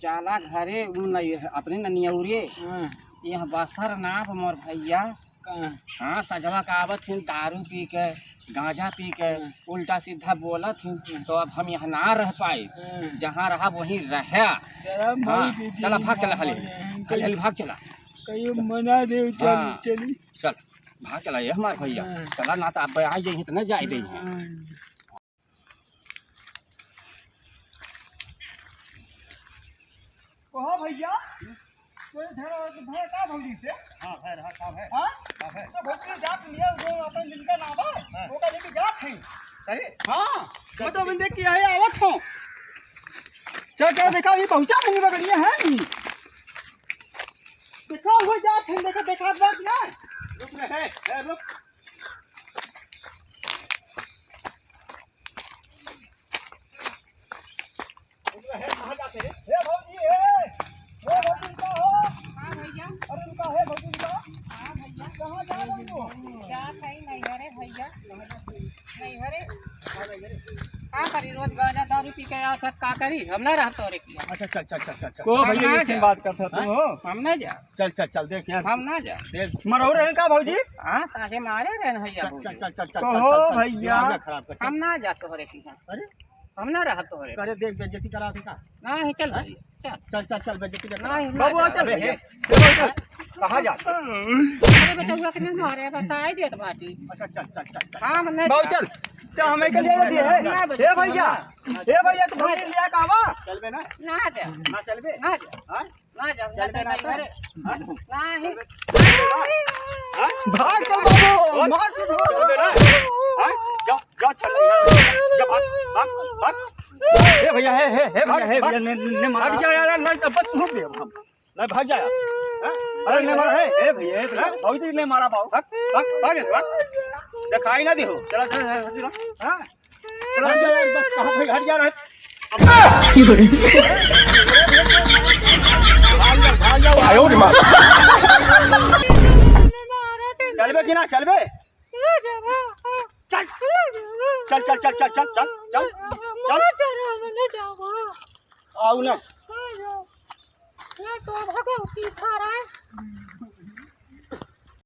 चाला घरे अपने ननियौरे यह बसर नाप मोर भैया। हाँ सजवा का आवत थी दारू पी के गांजा पी के उल्टा सीधा बोलत थी, तो अब हम यहाँ ना रह पाए, जहाँ रहा वहीं रहे। हाँ चला भाग चला, हले हले भाग चला, मना दे चल भाग चला ये हमारे भैया। चला ना तो अब आ जाइए तो न जाए दे। कहो भैया कोई भैया का भौजी से? हां भैया रहा काम है। हां तो भौजी जात लिया जो अपन जिनका नाम है वो का लेके जात है। सही हां मैं तो बंदे की है आवत हूं। चल क्या देखा ये पहुंचा मुंह बगड़िया है नी देखा हो जात है। देखा देखा बात ना रुक रे है रुक है कहां जाते रे? हे भौजी हे भौजी का हो? हां भैया। अरे उनका है भौजी का? हां भैया। कहां जा रहे हो? जा सही नहीं हरे भैया, नहीं हरे का करी रोज गांजा दारू पी के आओ का करी, हम ना रहतो रे किया। अच्छा चल चल चल चल को भैया ये बात करता तू हो? हम ना जा, चल चल चल देख यार हम ना जा देख मरो रहे का भौजी? हां साथे मारे रे भैया। चल चल चल चल कहो भैया हम ना जा तोहरे किया। अरे हम ना रहतो रे। अरे देख बेइज्जती करा थे का? नहीं चल भैया चल चल चल चल बेइज्जती कर नहीं बाबू चल रे कहां जा? अरे बेटा हुआ कि नहीं मारे बताई देत बाटी। अच्छा चल चल चल हां हम नहीं बाबू चल क्या हमें के लिए दे है? हे भैया तू भौजी लिया कावा चलबे ना ना जा ना चलबे ना जा हां ना जा चलबे ना नहीं हरे नहीं भाग चल बाबू मार के चलबे ना हां जा जा चल जा भाग भाग भाग। हे भैया हे भैया ने मार भाग जा यार नहीं अब तू भी हम नहीं भाग जा यार। अरे ने मारा हे भैया भौजी ने मारा बाबू भाग भाग भाग भाग दिखाई ना दे हो। चला चल हां चल जा यार बस कहां भाई हट जा रहा है। भाग जा आयो रे मां चलबे कि ना चलबे? चल चल चल चल चल चल चल चल आओ ना ये तो भगवती खा रहा है।